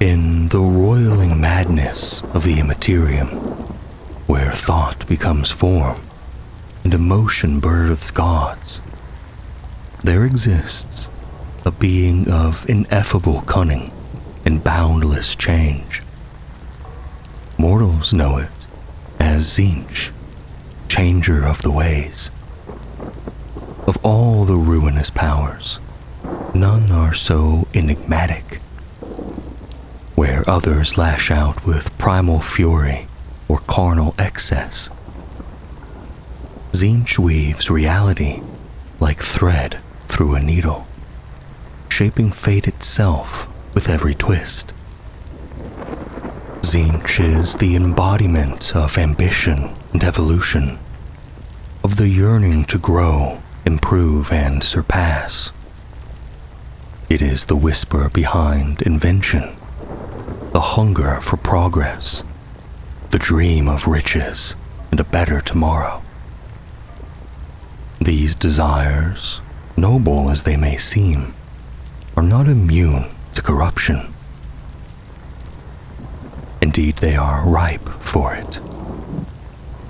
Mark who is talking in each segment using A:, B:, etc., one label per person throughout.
A: In the roiling madness of the immaterium, where thought becomes form and emotion births gods, there exists a being of ineffable cunning and boundless change. Mortals know it as Tzeentch, changer of the ways. Of all the ruinous powers, none are so enigmatic. Where others lash out with primal fury or carnal excess, Tzeentch weaves reality like thread through a needle, shaping fate itself with every twist. Tzeentch is the embodiment of ambition and evolution, of the yearning to grow, improve, and surpass. It is the whisper behind invention, the hunger for progress, the dream of riches and a better tomorrow. These desires, noble as they may seem, are not immune to corruption. Indeed, they are ripe for it.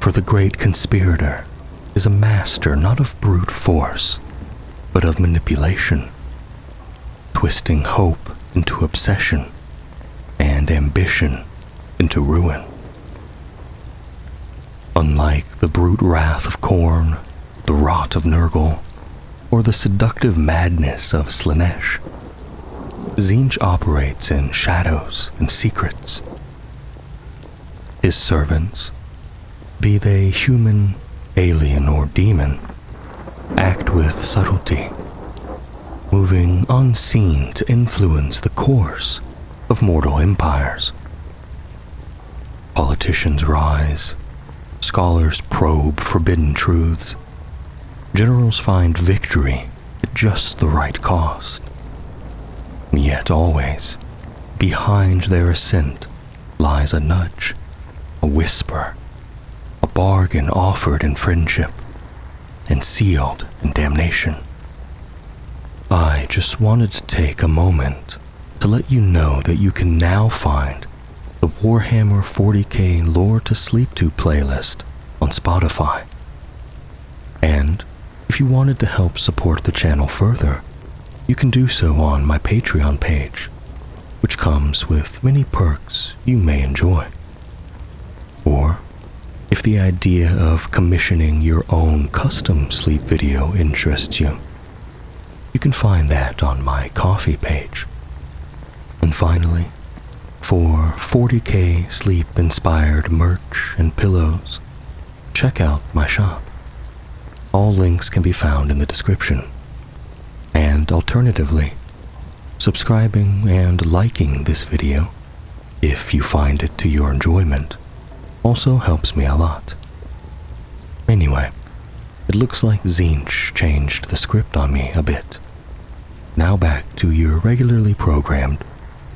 A: For the great conspirator is a master not of brute force, but of manipulation, twisting hope into obsession and ambition into ruin. Unlike the brute wrath of Khorne, the rot of Nurgle, or the seductive madness of Slaanesh, Tzeentch operates in shadows and secrets. His servants, be they human, alien, or demon, act with subtlety, moving unseen to influence the course of mortal empires. Politicians rise, scholars probe forbidden truths, generals find victory at just the right cost. Yet always, behind their ascent lies a nudge, a whisper, a bargain offered in friendship and sealed in damnation. I just wanted to take a moment to let you know that you can now find the Warhammer 40k Lore to Sleep To playlist on Spotify. And if you wanted to help support the channel further, you can do so on my Patreon page, which comes with many perks you may enjoy. Or, if the idea of commissioning your own custom sleep video interests you, you can find that on my Ko-fi page. And finally, for 40k sleep-inspired merch and pillows, check out my shop. All links can be found in the description. And alternatively, subscribing and liking this video, if you find it to your enjoyment, also helps me a lot. Anyway, it looks like Tzeentch changed the script on me a bit. Now back to your regularly programmed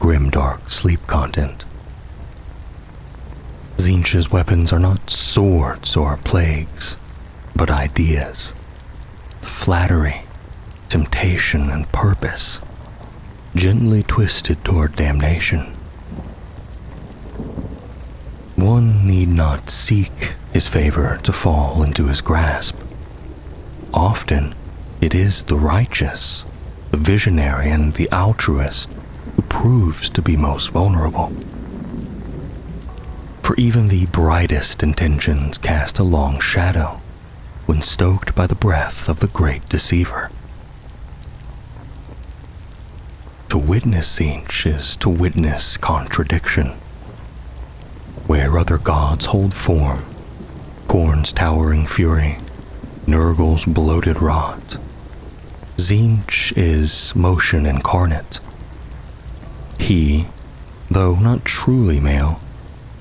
A: grimdark sleep content. Tzeentch's weapons are not swords or plagues, but ideas. Flattery, temptation, and purpose, gently twisted toward damnation. One need not seek his favor to fall into his grasp. Often, it is the righteous, the visionary, and the altruist who proves to be most vulnerable. For even the brightest intentions cast a long shadow when stoked by the breath of the great deceiver. To witness Tzeentch is to witness contradiction. Where other gods hold form, Khorne's towering fury, Nurgle's bloated rot, Tzeentch is motion incarnate. He, though not truly male,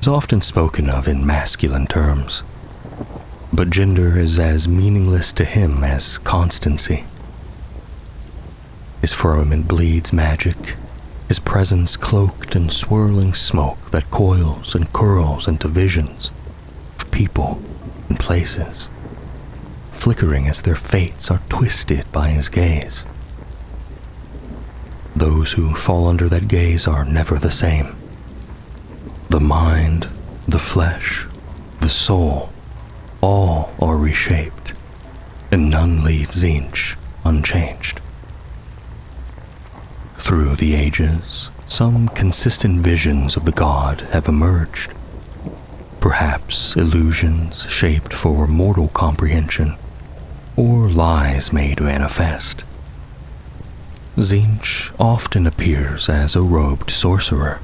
A: is often spoken of in masculine terms, but gender is as meaningless to him as constancy. His firmament bleeds magic, his presence cloaked in swirling smoke that coils and curls into visions of people and places, flickering as their fates are twisted by his gaze. those who fall under that gaze are never the same. The mind, the flesh, the soul, all are reshaped, and none leave Tzeentch unchanged. Through the ages, some consistent visions of the god have emerged, perhaps illusions shaped for mortal comprehension, or lies made manifest. Tzeentch often appears as a robed sorcerer,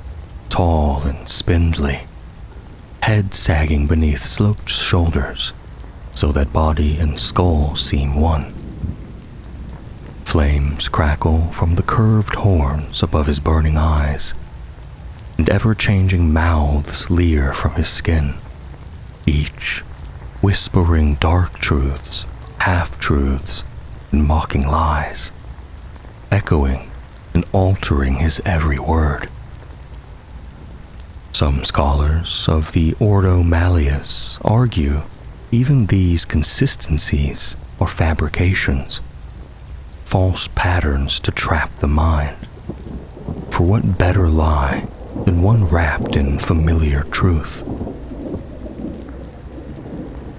A: tall and spindly, head sagging beneath sloped shoulders so that body and skull seem one. Flames crackle from the curved horns above his burning eyes, and ever-changing mouths leer from his skin, each whispering dark truths, half-truths, and mocking lies, echoing and altering his every word. Some scholars of the Ordo Malleus argue even these consistencies are fabrications, false patterns to trap the mind. For what better lie than one wrapped in familiar truth?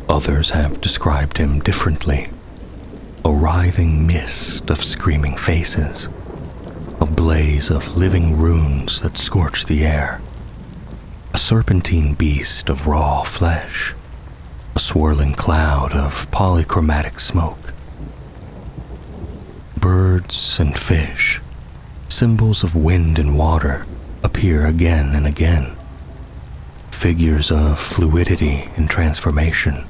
A: Others have described him differently: a writhing mist of screaming faces, a blaze of living runes that scorch the air, a serpentine beast of raw flesh, a swirling cloud of polychromatic smoke. Birds and fish, symbols of wind and water, appear again and again, figures of fluidity and transformation,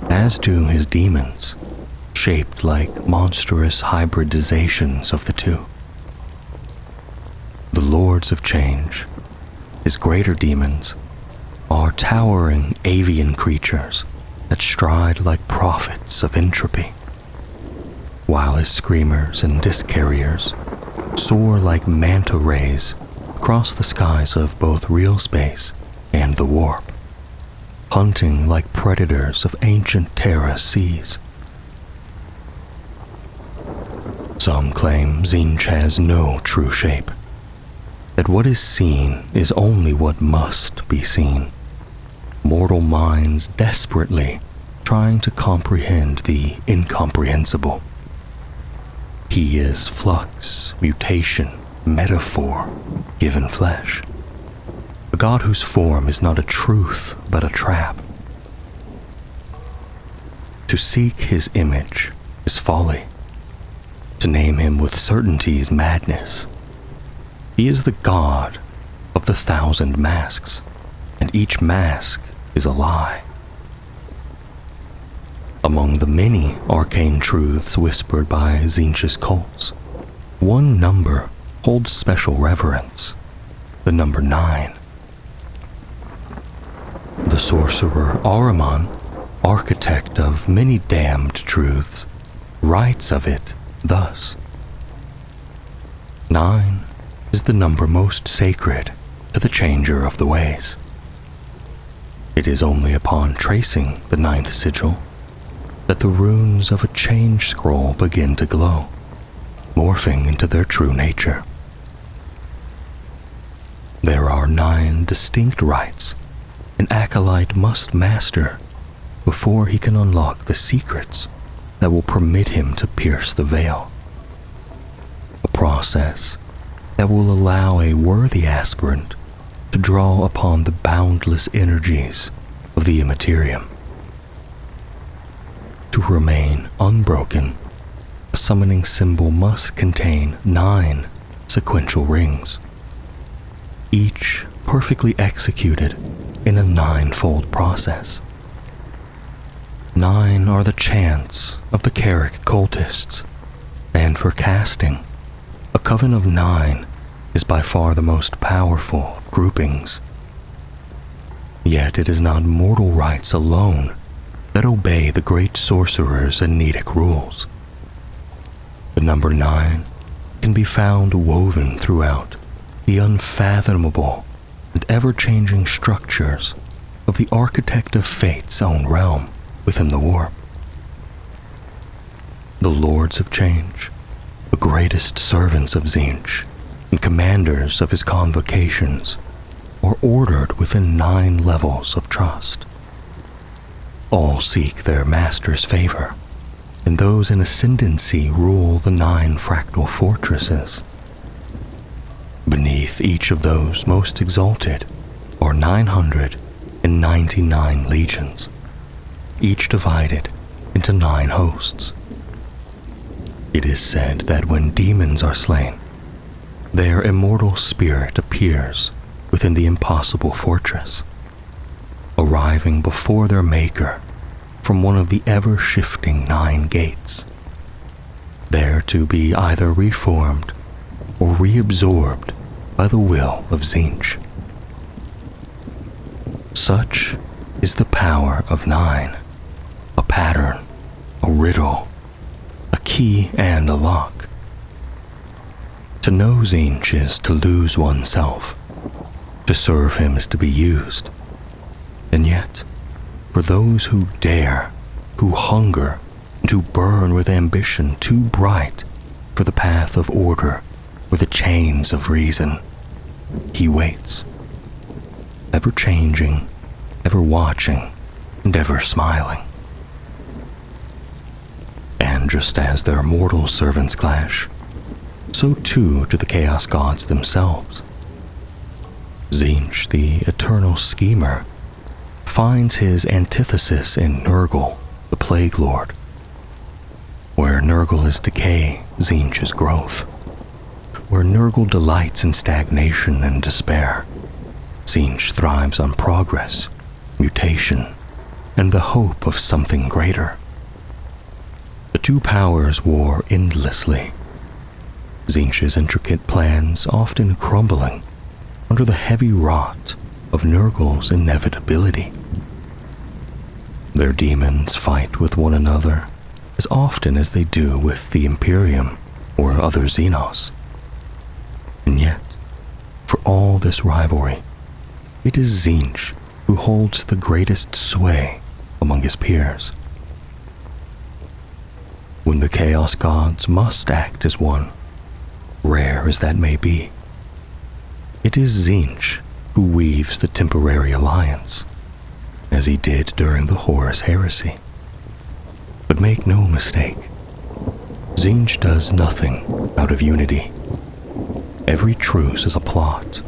A: as do his demons, shaped like monstrous hybridizations of the two. The Lords of Change, his greater demons, are towering avian creatures that stride like prophets of entropy, while his screamers and disc carriers soar like manta rays across the skies of both real space and the warp, hunting like predators of ancient Terra seas. Some claim Tzeentch has no true shape, that what is seen is only what must be seen, mortal minds desperately trying to comprehend the incomprehensible. He is flux, mutation, metaphor, given flesh. A god whose form is not a truth, but a trap. To seek his image is folly. To name him with certainty is madness. He is the god of the 1,000 masks, and each mask is a lie. Among the many arcane truths whispered by Tzeentch's cults, one number holds special reverence: the number 9. The sorcerer Ahriman, architect of many damned truths, writes of it thus: 9 is the number most sacred to the changer of the ways. It is only upon tracing the 9th sigil that the runes of a change scroll begin to glow, morphing into their true nature. There are 9 distinct rites an acolyte must master before he can unlock the secrets that will permit him to pierce the veil. A process that will allow a worthy aspirant to draw upon the boundless energies of the immaterium. To remain unbroken, a summoning symbol must contain 9 sequential rings, each perfectly executed in a 9-fold process. 9 are the chants of the Carrick cultists, and for casting, a coven of 9 is by far the most powerful of groupings. Yet it is not mortal rites alone that obey the great sorcerer's Anedic rules. The number 9 can be found woven throughout the unfathomable and ever-changing structures of the architect of fate's own realm within the warp. The Lords of Change, The greatest servants of Tzeentch and commanders of his convocations are ordered within 9 levels of trust. All seek their master's favor, and those in ascendancy rule the 9 fractal fortresses. Beneath each of those most exalted are 999 legions, each divided into 9 hosts. It is said that when demons are slain, their immortal spirit appears within the impossible fortress, arriving before their maker from one of the ever-shifting 9 gates, there to be either reformed or reabsorbed by the will of Tzeentch. Such is the power of 9, a pattern, a riddle, a key and a lock. To know Tzeentch is to lose oneself. To serve him is to be used. And yet, for those who dare, who hunger, and who burn with ambition too bright for the path of order or the chains of reason, he waits, ever changing, ever watching, and ever smiling. And just as their mortal servants clash, so too do the Chaos Gods themselves. Tzeentch, the eternal schemer, finds his antithesis in Nurgle, the Plague Lord. Where Nurgle is decay, Tzeentch is growth. Where Nurgle delights in stagnation and despair, Tzeentch thrives on progress, mutation, and the hope of something greater. The 2 powers war endlessly, Tzeentch's intricate plans often crumbling under the heavy rot of Nurgle's inevitability. Their demons fight with one another as often as they do with the Imperium or other Xenos. And yet, for all this rivalry, it is Tzeentch who holds the greatest sway among his peers. When the Chaos Gods must act as one, rare as that may be, it is Tzeentch who weaves the temporary alliance, as he did during the Horus Heresy. But make no mistake, Tzeentch does nothing out of unity. Every truce is a plot,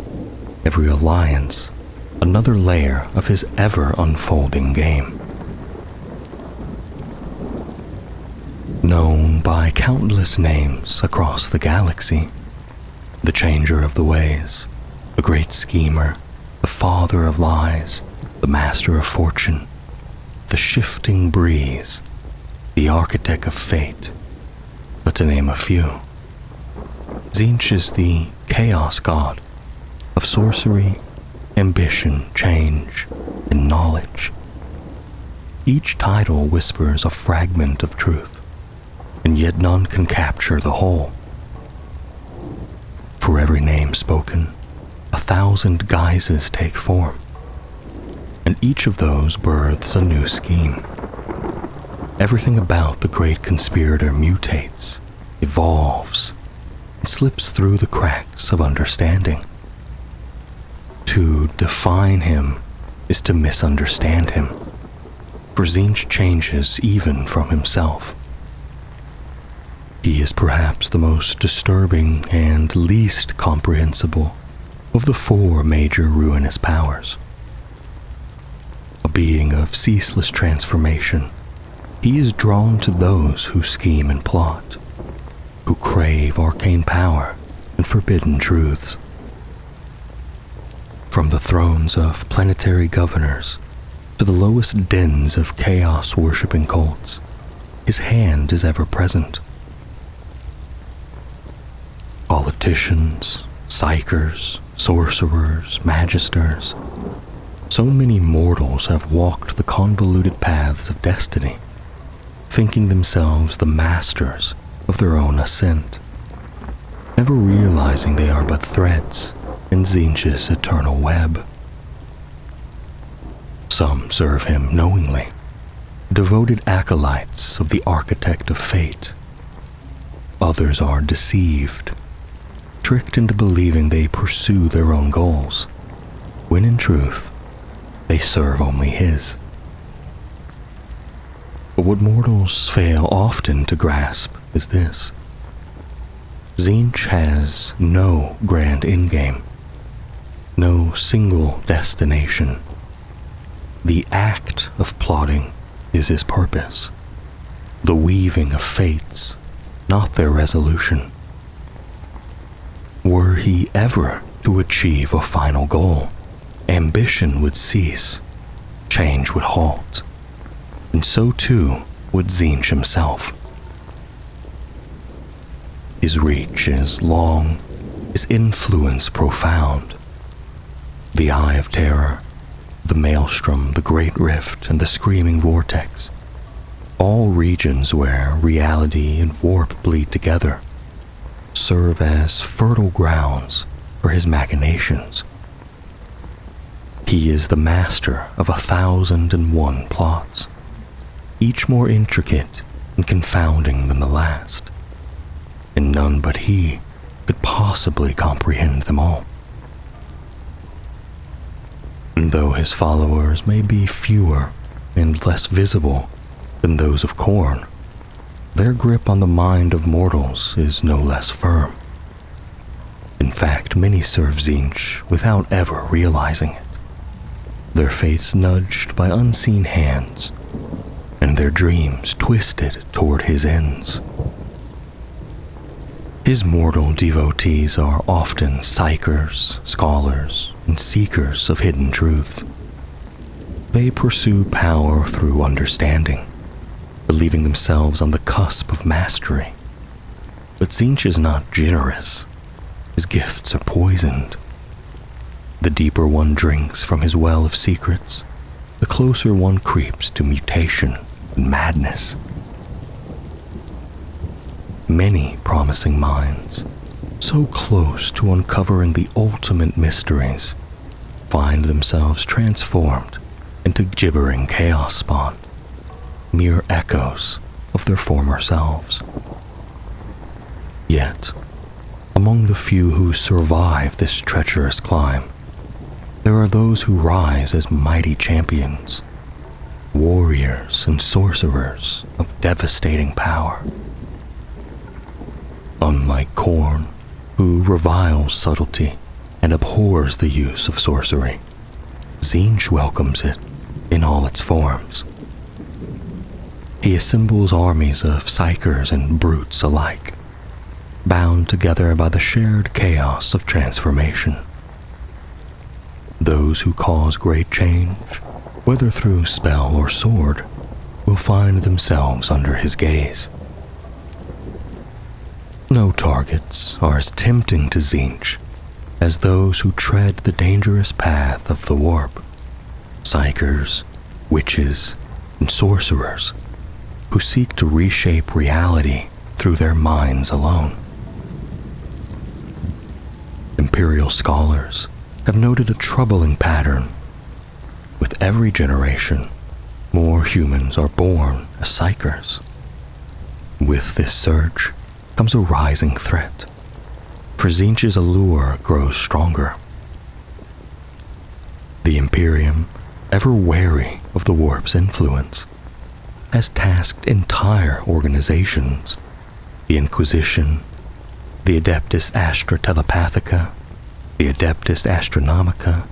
A: every alliance another layer of his ever-unfolding game. Known by countless names across the galaxy, the Changer of the Ways, the Great Schemer, the Father of Lies, the Master of Fortune, the Shifting Breeze, the Architect of Fate, but to name a few. Tzeentch is the Chaos God of sorcery, ambition, change, and knowledge. Each title whispers a fragment of truth, and yet none can capture the whole. For every name spoken, 1,000 guises take form, and each of those births a new scheme. Everything about the great conspirator mutates, evolves, and slips through the cracks of understanding. To define him is to misunderstand him, for Tzeentch changes even from himself. He is perhaps the most disturbing and least comprehensible of the 4 major ruinous powers. A being of ceaseless transformation, he is drawn to those who scheme and plot, who crave arcane power and forbidden truths. From the thrones of planetary governors to the lowest dens of chaos-worshipping cults, his hand is ever present. Politicians, psychers, sorcerers, magisters, so many mortals have walked the convoluted paths of destiny, thinking themselves the masters of their own ascent, never realizing they are but threads in Tzeentch's eternal web. Some serve him knowingly, devoted acolytes of the Architect of Fate. others are deceived, tricked into believing they pursue their own goals, when in truth, they serve only his. But what mortals fail often to grasp is this. Tzeentch has no grand endgame, no single destination. The act of plotting is his purpose, the weaving of fates, not their resolution. Were he ever to achieve a final goal, ambition would cease, change would halt, and so too would Tzeentch himself. His reach is long, his influence profound. The Eye of Terror, the Maelstrom, the Great Rift, and the Screaming Vortex, all regions where reality and warp bleed together, serve as fertile grounds for his machinations. He is the master of 1,001 plots, each more intricate and confounding than the last, and none but he could possibly comprehend them all. And though his followers may be fewer and less visible than those of Khorne, their grip on the mind of mortals is no less firm. In fact, many serve Tzeentch without ever realizing it, their faiths nudged by unseen hands, and their dreams twisted toward his ends. His mortal devotees are often psychers, scholars, and seekers of hidden truths. They pursue power through understanding, believing themselves on the cusp of mastery. But Tzeentch is not generous. His gifts are poisoned. The deeper one drinks from his well of secrets, the closer one creeps to mutation and madness. Many promising minds, so close to uncovering the ultimate mysteries, find themselves transformed into gibbering chaos spawn, mere echoes of their former selves. Yet, among the few who survive this treacherous climb, there are those who rise as mighty champions, warriors and sorcerers of devastating power. Unlike Khorne, who reviles subtlety and abhors the use of sorcery, Tzeentch welcomes it in all its forms. He assembles armies of psychers and brutes alike, bound together by the shared chaos of transformation. Those who cause great change, whether through spell or sword, will find themselves under his gaze. No targets are as tempting to Tzeentch as those who tread the dangerous path of the warp. Psychers, witches, and sorcerers who seek to reshape reality through their minds alone. Imperial scholars have noted a troubling pattern. With every generation, more humans are born as psychers. With this surge comes a rising threat, for Tzeentch's allure grows stronger. The Imperium, ever wary of the warp's influence, has tasked entire organizations, the Inquisition, the Adeptus Astra Telepathica, the Adeptus Astronomica,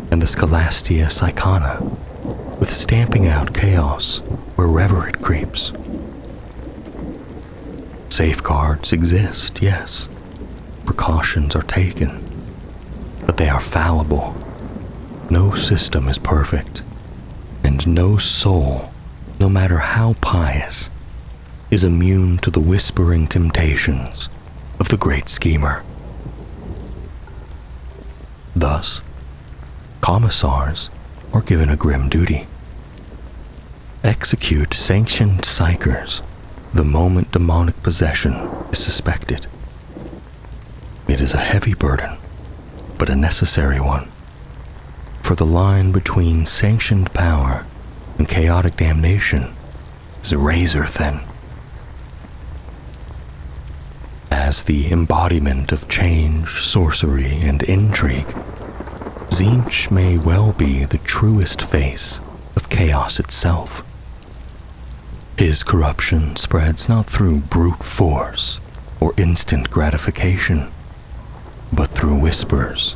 A: and the Scholastia Psychana, with stamping out chaos wherever it creeps. Safeguards exist, yes. Precautions are taken, but they are fallible. No system is perfect, and no soul, no matter how pious, is immune to the whispering temptations of the great schemer. Thus, commissars are given a grim duty. Execute sanctioned psychers the moment demonic possession is suspected. It is a heavy burden, but a necessary one, for the line between sanctioned power and chaotic damnation is razor thin. As the embodiment of change, sorcery, and intrigue, Tzeentch may well be the truest face of chaos itself. His corruption spreads not through brute force or instant gratification, but through whispers,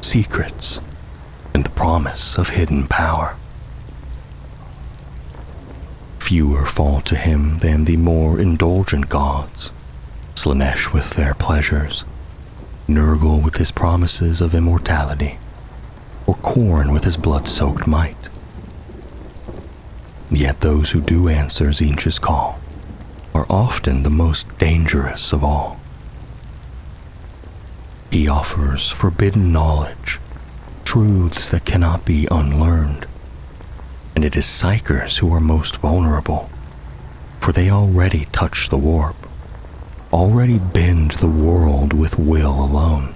A: secrets, and the promise of hidden power. Fewer fall to him than the more indulgent gods, Slaanesh with their pleasures, Nurgle with his promises of immortality, or Khorne with his blood-soaked might. Yet those who do answer Tzeentch's call are often the most dangerous of all. He offers forbidden knowledge, truths that cannot be unlearned, and it is psychers who are most vulnerable, for they already touch the warp, already bend the world with will alone.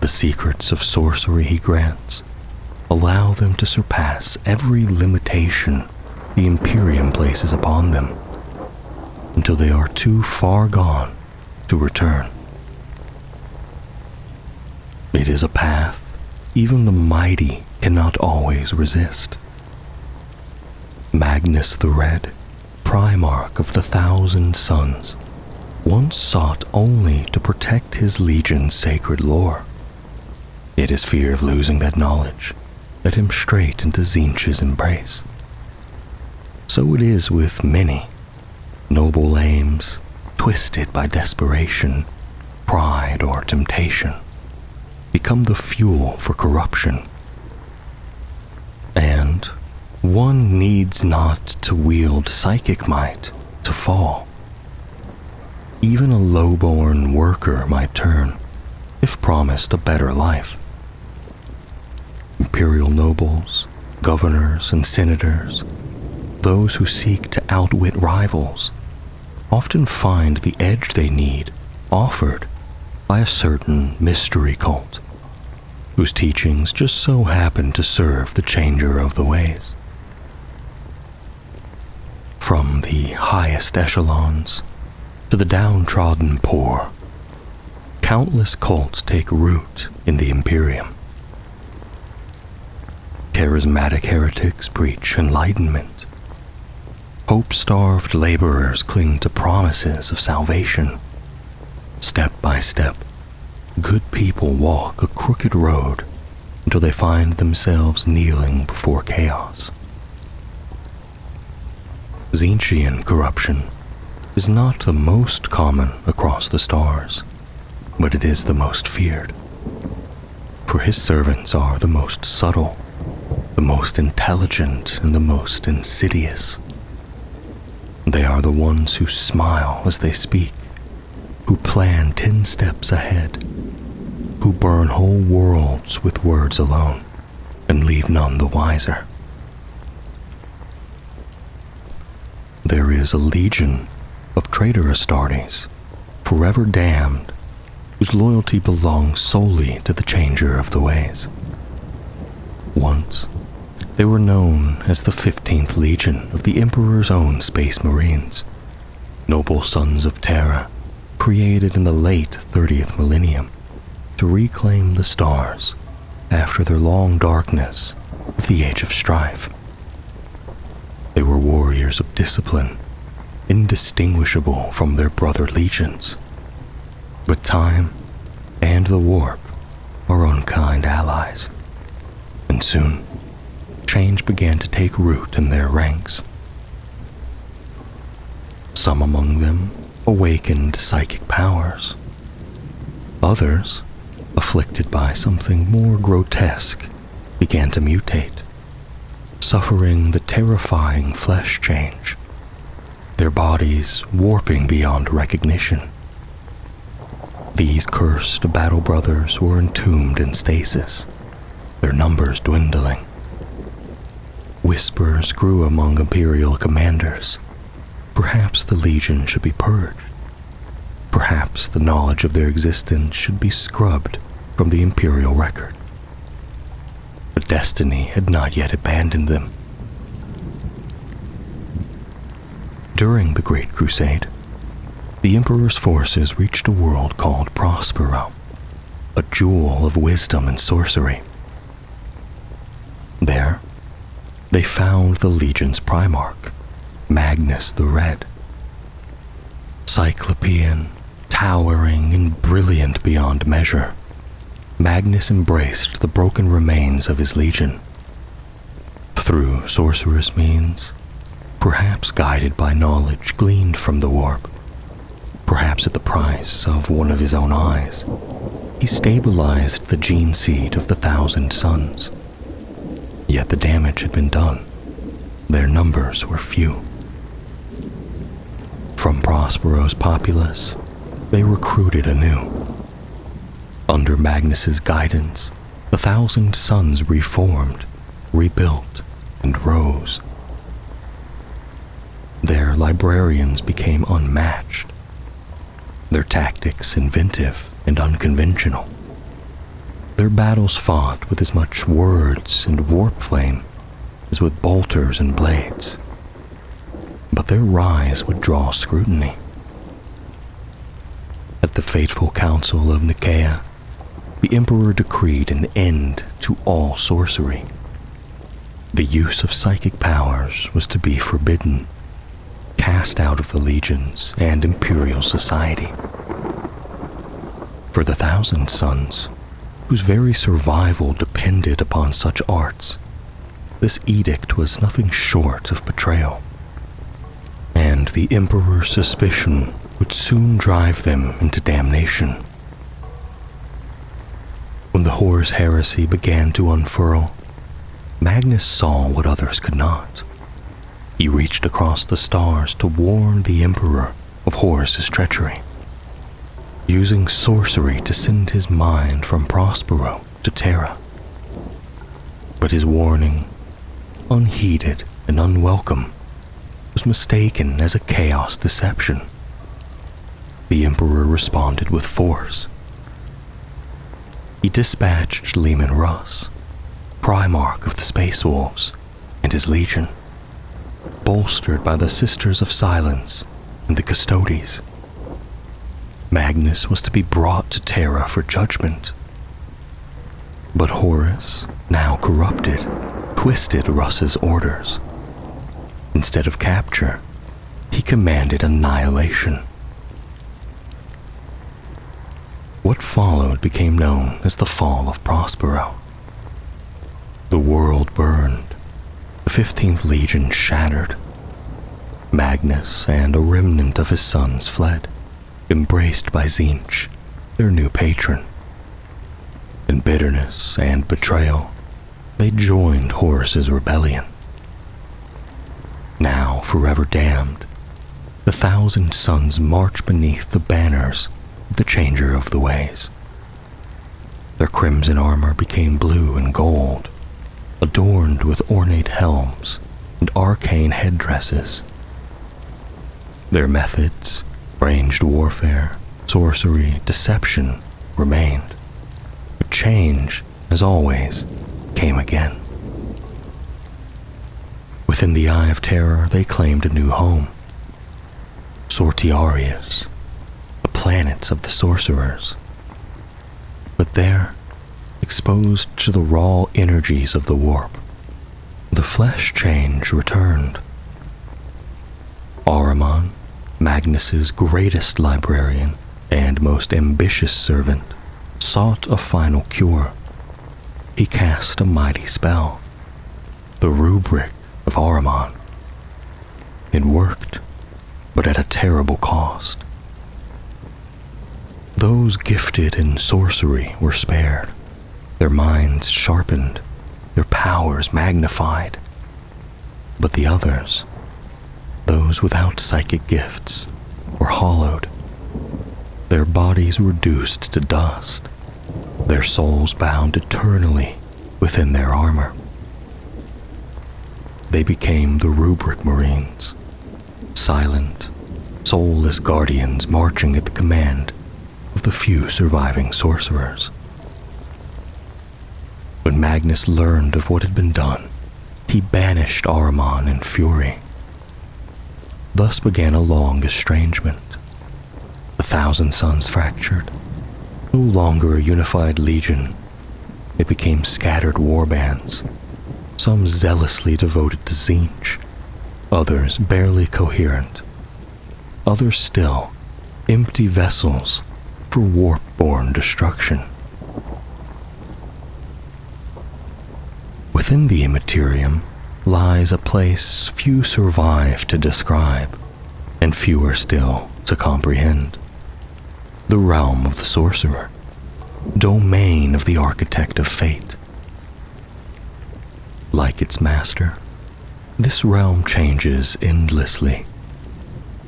A: The secrets of sorcery he grants allow them to surpass every limitation the Imperium places upon them, until they are too far gone to return. It is a path even the mighty cannot always resist. Magnus the Red, Primarch of the Thousand Suns, once sought only to protect his legion's sacred lore. Yet his fear of losing that knowledge led him straight into Tzeentch's embrace. So it is with many noble aims, twisted by desperation, pride, or temptation, become the fuel for corruption. And one needs not to wield psychic might to fall. Even a low-born worker might turn, if promised a better life. Imperial nobles, governors, and senators, those who seek to outwit rivals, often find the edge they need offered by a certain mystery cult, whose teachings just so happen to serve the changer of the ways. From the highest echelons to the downtrodden poor, countless cults take root in the Imperium. Charismatic heretics preach enlightenment. Hope-starved laborers cling to promises of salvation. Step by step, good people walk a crooked road until they find themselves kneeling before chaos. Tzeentchian corruption is not the most common across the stars, but it is the most feared. For his servants are the most subtle, the most intelligent, and the most insidious. They are the ones who smile as they speak, who plan 10 steps ahead, who burn whole worlds with words alone, and leave none the wiser. There is a legion of traitor Astartes, forever damned, whose loyalty belongs solely to the changer of the ways. Once, they were known as the 15th Legion of the Emperor's own Space Marines, noble sons of Terra, created in the late 30th millennium to reclaim the stars after their long darkness of the Age of Strife. They were warriors of discipline, indistinguishable from their brother legions. But time and the warp are unkind allies, and soon change began to take root in their ranks. Some among them awakened psychic powers. Others, afflicted by something more grotesque, began to mutate, suffering the terrifying flesh change, their bodies warping beyond recognition. These cursed battle brothers were entombed in stasis, their numbers dwindling. Whispers grew among Imperial commanders. Perhaps the Legion should be purged. Perhaps the knowledge of their existence should be scrubbed from the Imperial record. But destiny had not yet abandoned them. During the Great Crusade, the Emperor's forces reached a world called Prospero, a jewel of wisdom and sorcery. There, they found the Legion's Primarch, Magnus the Red. Cyclopean, towering, and brilliant beyond measure, Magnus embraced the broken remains of his legion. Through sorcerous means, perhaps guided by knowledge gleaned from the warp, perhaps at the price of one of his own eyes, he stabilized the gene seed of the 1,000 Suns. Yet the damage had been done. Their numbers were few. From Prospero's populace, they recruited anew. Under Magnus's guidance, the 1,000 Suns reformed, rebuilt, and rose. Their librarians became unmatched, their tactics inventive and unconventional, their battles fought with as much words and warp flame as with bolters and blades. But their rise would draw scrutiny. At the fateful Council of Nicaea, the Emperor decreed an end to all sorcery. The use of psychic powers was to be forbidden, cast out of the legions and imperial society. For the 1,000 Suns, whose very survival depended upon such arts, this edict was nothing short of betrayal, and the Emperor's suspicion would soon drive them into damnation. When the Horror's heresy began to unfurl, Magnus saw what others could not. He reached across the stars to warn the Emperor of Horus's treachery, using sorcery to send his mind from Prospero to Terra. But his warning, unheeded and unwelcome, was mistaken as a chaos deception. The Emperor responded with force. He dispatched Leman Russ, Primarch of the Space Wolves, and his legion, bolstered by the Sisters of Silence and the Custodes. Magnus was to be brought to Terra for judgment. But Horus, now corrupted, twisted Russ's orders. Instead of capture, he commanded annihilation. What followed became known as the Fall of Prospero. The world burned, the 15th Legion shattered. Magnus and a remnant of his sons fled, embraced by Tzeentch, their new patron. In bitterness and betrayal, they joined Horus's rebellion. Now forever damned, the 1,000 Suns march beneath the banners of the Changer of the Ways. Their crimson armor became blue and gold, adorned with ornate helms and arcane headdresses. Their methods, ranged warfare, sorcery, deception, remained. But change, as always, came again. Within the Eye of Terror, they claimed a new home. Sortiarius, the planets of the sorcerers. But there, exposed to the raw energies of the warp, the flesh change returned. Ahriman, Magnus's greatest librarian and most ambitious servant, sought a final cure. He cast a mighty spell, the rubric of Ahriman. It worked, but at a terrible cost. Those gifted in sorcery were spared, their minds sharpened, their powers magnified. But the others, those without psychic gifts, were hollowed, their bodies reduced to dust, their souls bound eternally within their armor. They became the Rubric Marines, silent, soulless guardians marching at the command of the few surviving sorcerers. When Magnus learned of what had been done, he banished Ahriman in fury. Thus began a long estrangement, The Thousand Suns fractured. No longer a unified legion, it became scattered warbands, some zealously devoted to Tzeentch, others barely coherent, others still empty vessels for warp-born destruction. Within the Immaterium lies a place few survive to describe, and fewer still to comprehend. The realm of the Sorcerer, domain of the Architect of Fate. Like its master, this realm changes endlessly.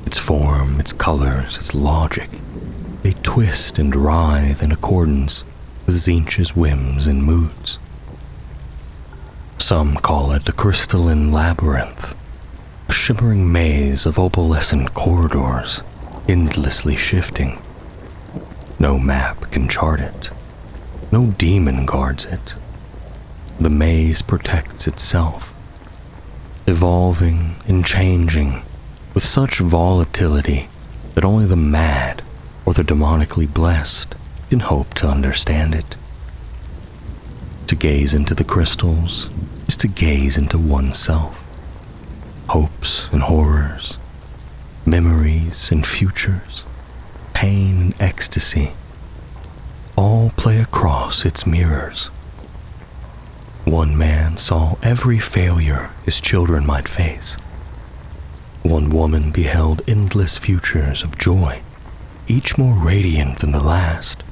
A: Its form, its colors, its logic, they twist and writhe in accordance with Tzeentch's whims and moods. Some call it a crystalline labyrinth, a shimmering maze of opalescent corridors, endlessly shifting. No map can chart it. No demon guards it. The maze protects itself, evolving and changing with such volatility that only the mad or the demonically blessed can hope to understand it. To gaze into the crystals is to gaze into oneself. Hopes and horrors, memories and futures, pain and ecstasy, all play across its mirrors. One man saw every failure his children might face. One woman beheld endless futures of joy, each more radiant than the last.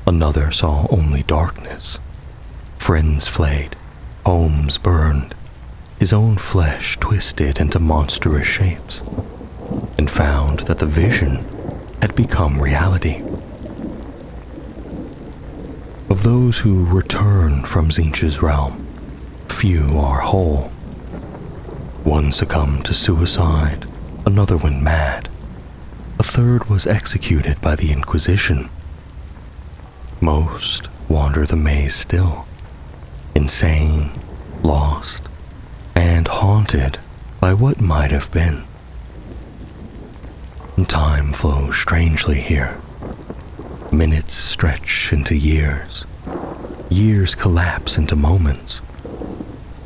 A: Another saw only darkness, friends flayed, homes burned, his own flesh twisted into monstrous shapes, and found that the vision had become reality. Of those who return from Tzeentch's realm, few are whole. One succumbed to suicide, another went mad, a third was executed by the Inquisition. Most wander the maze still, insane, lost, and haunted by what might have been. Time flows strangely here. Minutes stretch into years. Years collapse into moments.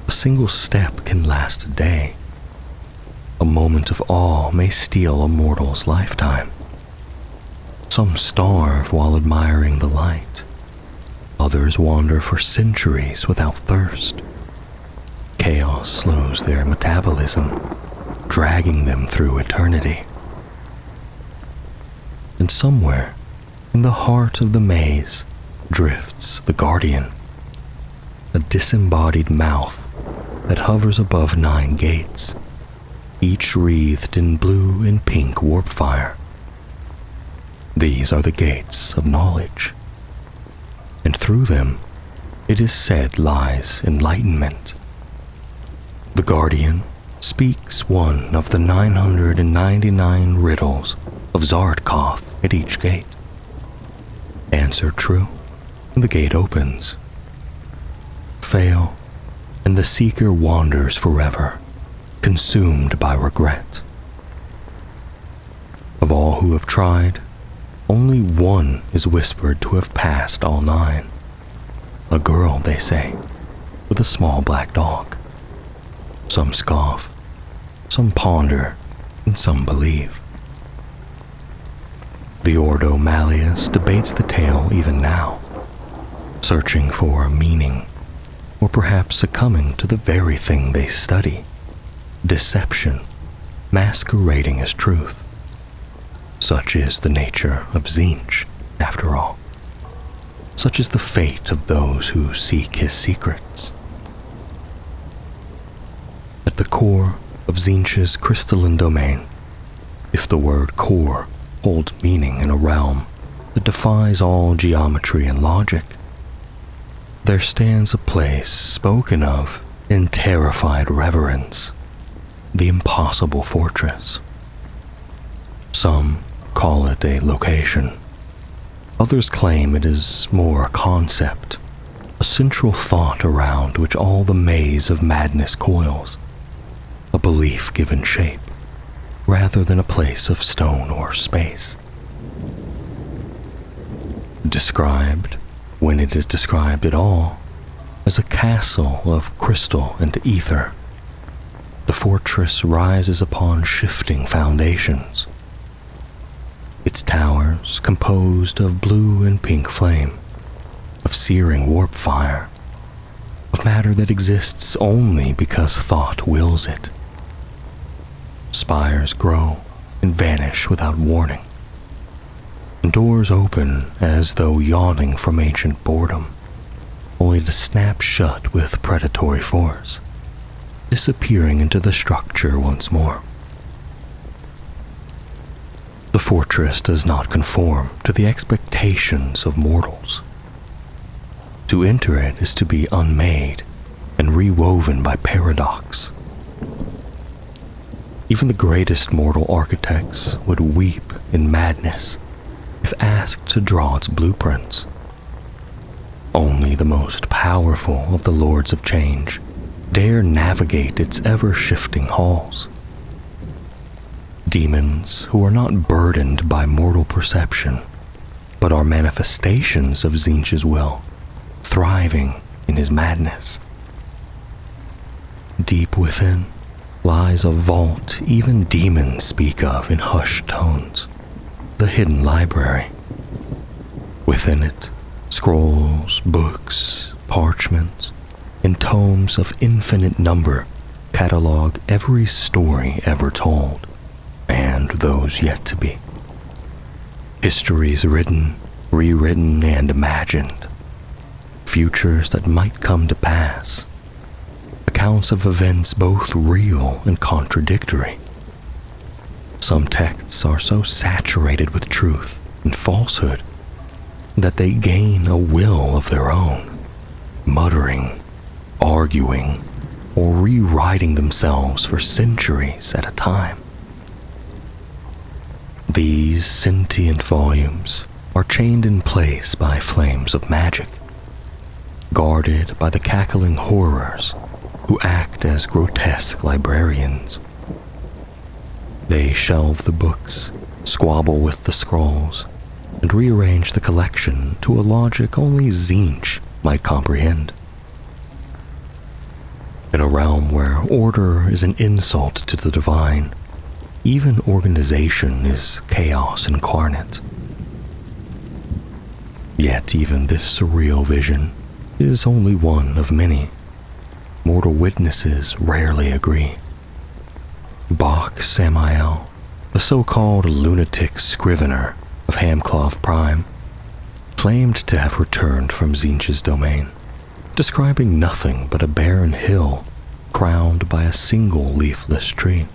A: A single step can last a day. A moment of awe may steal a mortal's lifetime. Some starve while admiring the light. Others wander for centuries without thirst. Chaos slows their metabolism, dragging them through eternity. And somewhere, in the heart of the maze, drifts the Guardian, a disembodied mouth that hovers above 9 gates, each wreathed in blue and pink warp fire. These are the gates of knowledge, and through them, it is said lies enlightenment. The Guardian speaks one of the 999 riddles of Zardkoth at each gate. Answer true, and the gate opens. Fail, and the seeker wanders forever, consumed by regret. Of all who have tried, only one is whispered to have passed all 9. A girl, they say, with a small black dog. Some scoff, some ponder, and some believe. The Ordo Malleus debates the tale even now, searching for a meaning, or perhaps succumbing to the very thing they study, deception, masquerading as truth. Such is the nature of Tzeentch, after all. Such is the fate of those who seek his secrets. At the core of Tzeentch's crystalline domain, if the word core holds meaning in a realm that defies all geometry and logic, there stands a place spoken of in terrified reverence, the impossible fortress. Some call it a location. Others claim it is more a concept, a central thought around which all the maze of madness coils, a belief given shape, rather than a place of stone or space. described, when it is described at all, as a castle of crystal and ether. The fortress rises upon shifting foundations, its towers composed of blue and pink flame, of searing warp fire, of matter that exists only because thought wills it. Spires grow and vanish without warning, and doors open as though yawning from ancient boredom, only to snap shut with predatory force, disappearing into the structure once more. The fortress does not conform to the expectations of mortals. To enter it is to be unmade and rewoven by paradox. Even the greatest mortal architects would weep in madness if asked to draw its blueprints. Only the most powerful of the Lords of Change dare navigate its ever-shifting halls. Demons who are not burdened by mortal perception, but are manifestations of Tzeentch's will, thriving in his madness. Deep within lies a vault even demons speak of in hushed tones, the hidden library. Within it, scrolls, books, parchments, and tomes of infinite number catalog every story ever told, and those yet to be. Histories written, rewritten, and imagined. Futures that might come to pass. Accounts of events both real and contradictory. Some texts are so saturated with truth and falsehood that they gain a will of their own, muttering, arguing, or rewriting themselves for centuries at a time. These sentient volumes are chained in place by flames of magic, guarded by the cackling horrors who act as grotesque librarians. They shelve the books, squabble with the scrolls, and rearrange the collection to a logic only Tzeentch might comprehend. In a realm where order is an insult to the divine, even organization is chaos incarnate. Yet even this surreal vision is only one of many. Mortal witnesses rarely agree. Bach Samael, the so-called lunatic scrivener of Hamclove Prime, claimed to have returned from Tzeentch's domain, describing nothing but a barren hill crowned by a single leafless tree.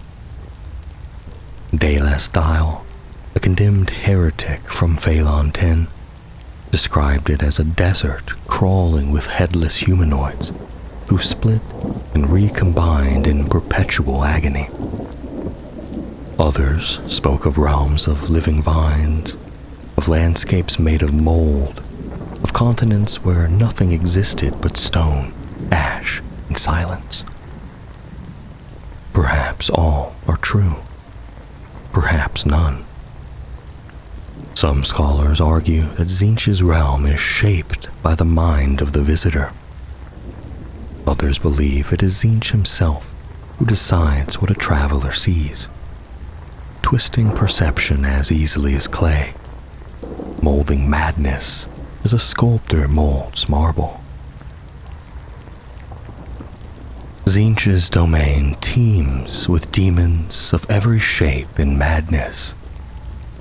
A: Dayless Dial, a condemned heretic from Phalon 10, described it as a desert crawling with headless humanoids who split and recombined in perpetual agony. Others spoke of realms of living vines, of landscapes made of mold, of continents where nothing existed but stone, ash, and silence. Perhaps all are true. Perhaps none. Some scholars argue that Tzeentch's realm is shaped by the mind of the visitor. Others believe it is Tzeentch himself who decides what a traveler sees, twisting perception as easily as clay, molding madness as a sculptor molds marble. Tzeentch's domain teems with demons of every shape and madness.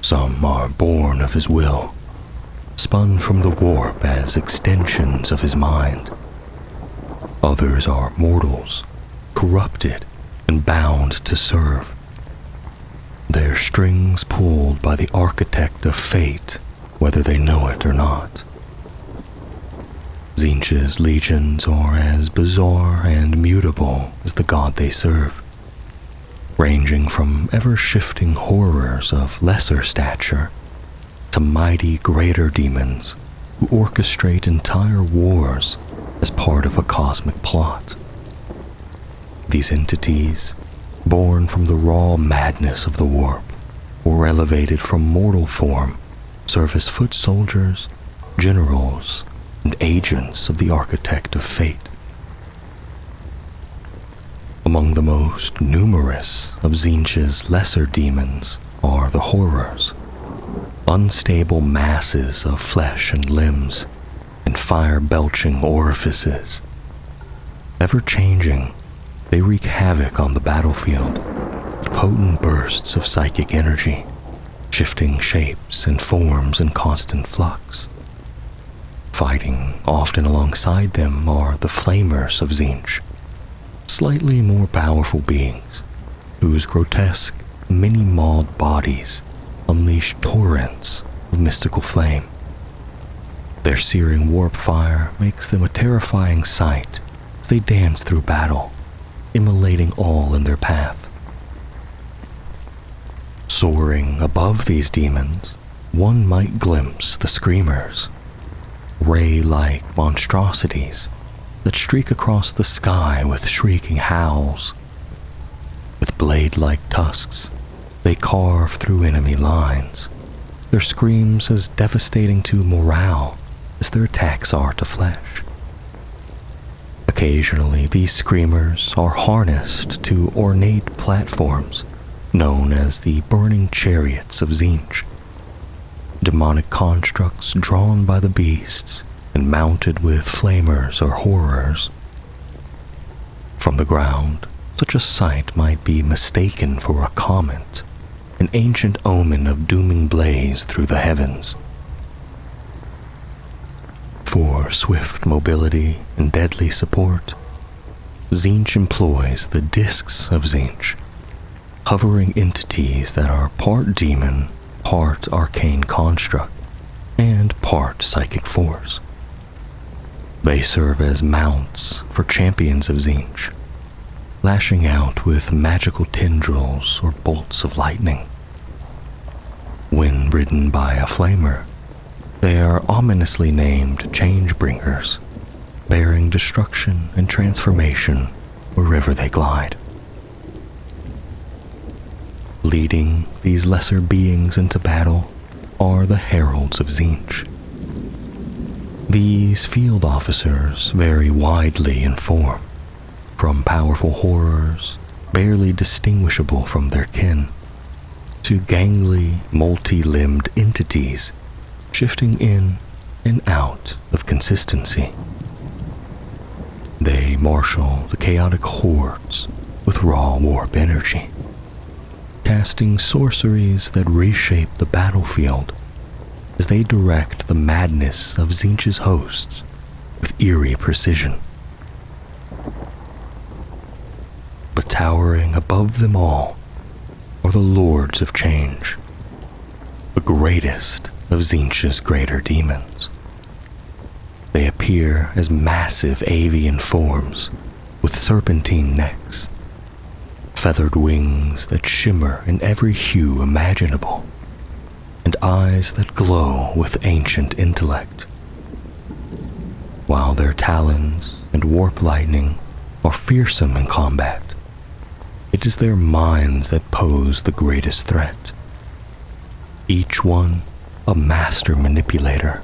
A: Some are born of his will, spun from the warp as extensions of his mind. Others are mortals, corrupted and bound to serve. Their strings pulled by the architect of fate, whether they know it or not. Tzeentch's legions are as bizarre and mutable as the god they serve, ranging from ever-shifting horrors of lesser stature to mighty greater demons who orchestrate entire wars as part of a cosmic plot. These entities, born from the raw madness of the warp, or elevated from mortal form, serve as foot soldiers generals and agents of the architect of fate. Among the most numerous of Tzeentch's lesser demons are the horrors, unstable masses of flesh and limbs and fire-belching orifices. Ever-changing, they wreak havoc on the battlefield with potent bursts of psychic energy, shifting shapes and forms in constant flux. Fighting often alongside them are the Flamers of Tzeentch, slightly more powerful beings whose grotesque, many-mauled bodies unleash torrents of mystical flame. Their searing warp fire makes them a terrifying sight as they dance through battle, immolating all in their path. Soaring above these demons, one might glimpse the Screamers, ray-like monstrosities that streak across the sky with shrieking howls. With blade-like tusks, they carve through enemy lines, their screams as devastating to morale as their attacks are to flesh. Occasionally, these screamers are harnessed to ornate platforms known as the burning chariots of Tzeentch, demonic constructs drawn by the beasts and mounted with flamers or horrors. From the ground, such a sight might be mistaken for a comet, an ancient omen of dooming blaze through the heavens. For swift mobility and deadly support, Tzeentch employs the discs of Tzeentch, hovering entities that are part demon, part arcane construct, and part psychic force. They serve as mounts for champions of Tzeentch, lashing out with magical tendrils or bolts of lightning. When ridden by a flamer, they are ominously named Changebringers, bearing destruction and transformation wherever they glide. Leading these lesser beings into battle are the Heralds of Tzeentch. These field officers vary widely in form, from powerful horrors, barely distinguishable from their kin, to gangly, multi-limbed entities shifting in and out of consistency. They marshal the chaotic hordes with raw warp energy, casting sorceries that reshape the battlefield as they direct the madness of Tzeentch's hosts with eerie precision. But towering above them all are the Lords of Change, the greatest of Tzeentch's greater demons. They appear as massive avian forms with serpentine necks, feathered wings that shimmer in every hue imaginable, and eyes that glow with ancient intellect. While their talons and warp lightning are fearsome in combat, it is their minds that pose the greatest threat. Each one a master manipulator,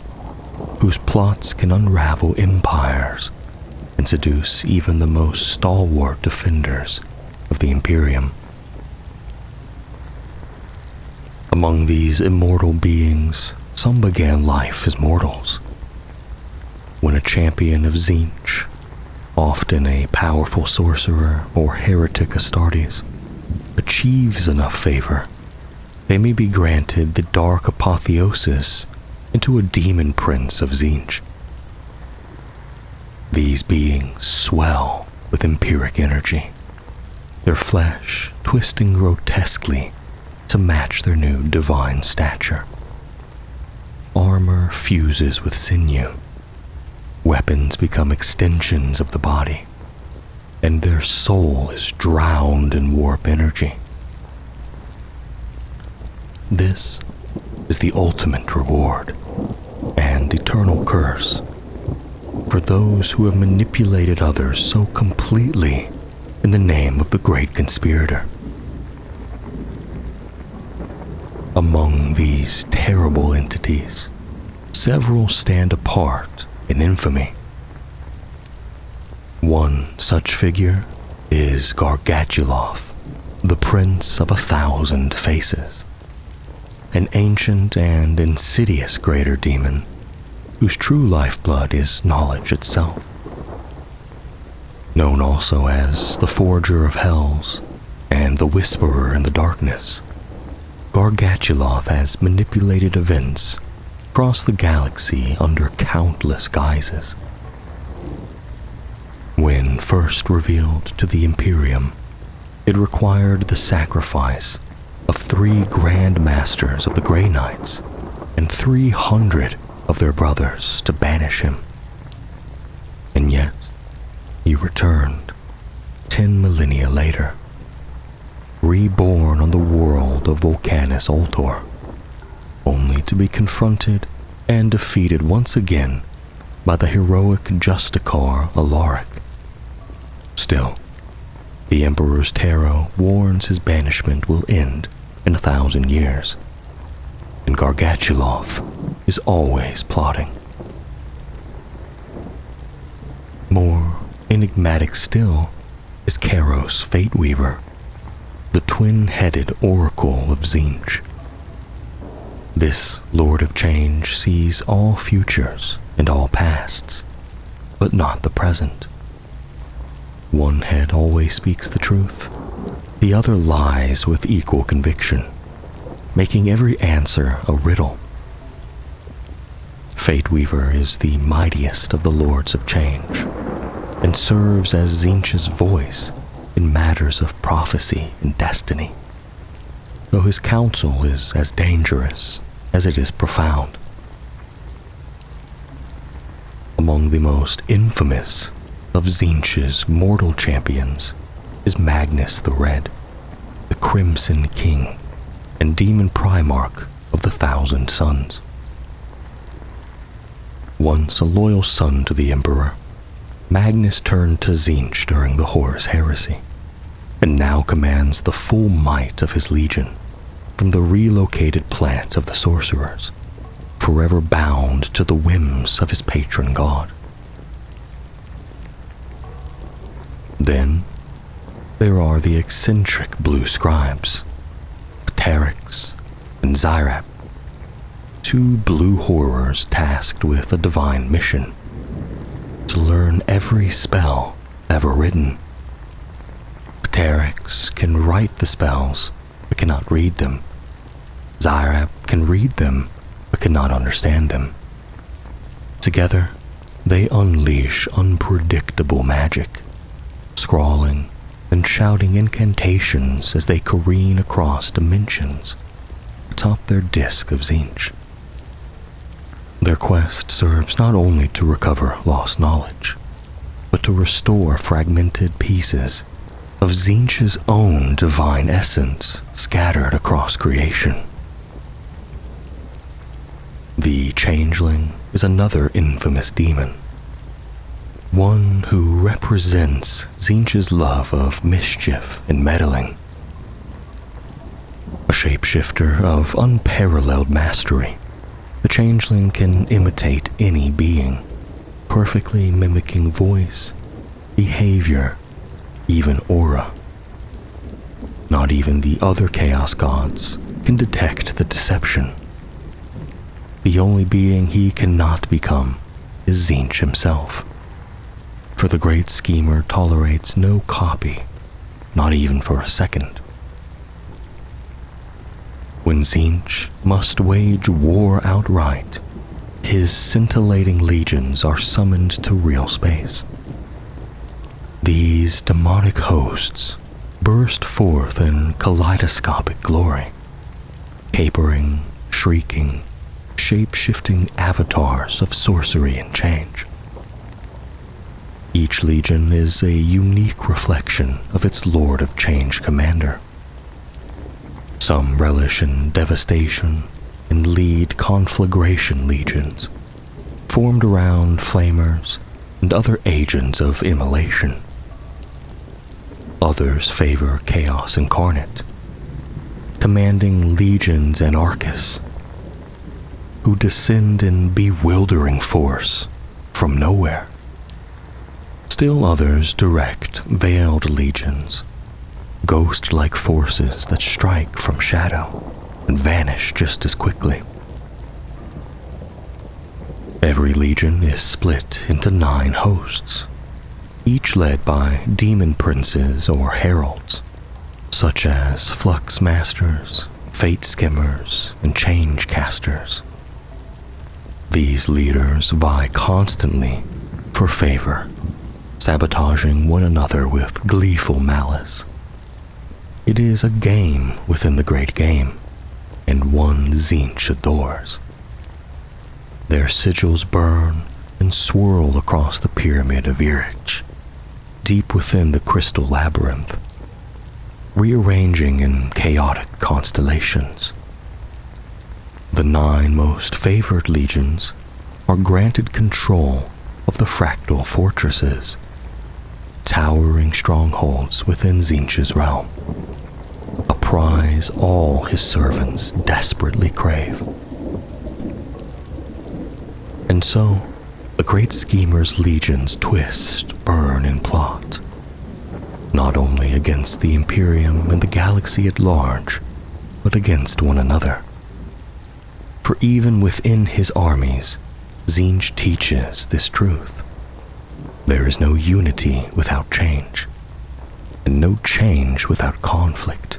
A: whose plots can unravel empires and seduce even the most stalwart defenders of the Imperium. Among these immortal beings, some began life as mortals. When a champion of Tzeentch, often a powerful sorcerer or heretic Astartes, achieves enough favor, they may be granted the dark apotheosis into a demon prince of Tzeentch. These beings swell with empiric energy, their flesh twisting grotesquely to match their new divine stature. Armor fuses with sinew, weapons become extensions of the body, and their soul is drowned in warp energy. This is the ultimate reward and eternal curse for those who have manipulated others so completely in the name of the Great Conspirator. Among these terrible entities, several stand apart in infamy. One such figure is Gargatuloth, the Prince of 1,000 Faces, an ancient and insidious greater demon whose true lifeblood is knowledge itself. Known also as the Forger of Hells and the Whisperer in the Darkness, Gargatuloth has manipulated events across the galaxy under countless guises. When first revealed to the Imperium, it required the sacrifice of 3 Grand Masters of the Grey Knights and 300 of their brothers to banish him. And yet, he returned 10 millennia later, reborn on the world of Volcanus Ultor, only to be confronted and defeated once again by the heroic Justicar Alaric. Still, the Emperor's Tarot warns his banishment will end in 1,000 years, and Gargatuloth is always plotting. More enigmatic still is Kairos Fateweaver, the twin-headed oracle of Tzeentch. This Lord of Change sees all futures and all pasts, but not the present. One head always speaks the truth, the other lies with equal conviction, making every answer a riddle. Fateweaver is the mightiest of the Lords of Change, and serves as Tzeentch's voice in matters of prophecy and destiny, though his counsel is as dangerous as it is profound. Among the most infamous of Tzeentch's mortal champions is Magnus the Red, the Crimson King and Demon Primarch of the 1,000 Suns. Once a loyal son to the Emperor, Magnus turned to Tzeentch during the Horus Heresy, and now commands the full might of his legion from the relocated planet of the Sorcerers, forever bound to the whims of his patron god. Then, there are the eccentric blue scribes, Pteryx and Zyrap, 2 blue horrors tasked with a divine mission: to learn every spell ever written. Pteryx can write the spells, but cannot read them. Zyrap can read them, but cannot understand them. Together, they unleash unpredictable magic, scrawling and shouting incantations as they careen across dimensions atop their disk of Tzeentch. Their quest serves not only to recover lost knowledge, but to restore fragmented pieces of Tzeentch's own divine essence scattered across creation. The Changeling is another infamous demon, one who represents Tzeentch's love of mischief and meddling. A shapeshifter of unparalleled mastery, the Changeling can imitate any being, perfectly mimicking voice, behavior, even aura. Not even the other Chaos Gods can detect the deception. The only being he cannot become is Tzeentch himself, for the Great Schemer tolerates no copy, not even for a second. When Tzeentch must wage war outright, his scintillating legions are summoned to real space. These demonic hosts burst forth in kaleidoscopic glory, capering, shrieking, shape-shifting avatars of sorcery and change. Each legion is a unique reflection of its Lord of Change commander. Some relish in devastation and lead conflagration legions, formed around flamers and other agents of immolation. Others favor chaos incarnate, commanding legions anarchists. who descend in bewildering force from nowhere. Still others direct veiled legions, ghost-like forces that strike from shadow and vanish just as quickly. Every legion is split into 9 hosts, each led by demon princes or heralds, such as flux masters, fate skimmers, and change casters. These leaders vie constantly for favor, sabotaging one another with gleeful malice. It is a game within the great game, and one Tzeentch adores. Their sigils burn and swirl across the pyramid of Tzeentch, deep within the crystal labyrinth, rearranging in chaotic constellations. The 9 most favored legions are granted control of the fractal fortresses, towering strongholds within Tzeentch's realm, a prize all his servants desperately crave. And so, the great schemer's legions twist, burn, and plot, not only against the Imperium and the galaxy at large, but against one another. For even within his armies, Tzeentch teaches this truth. There is no unity without change, and no change without conflict.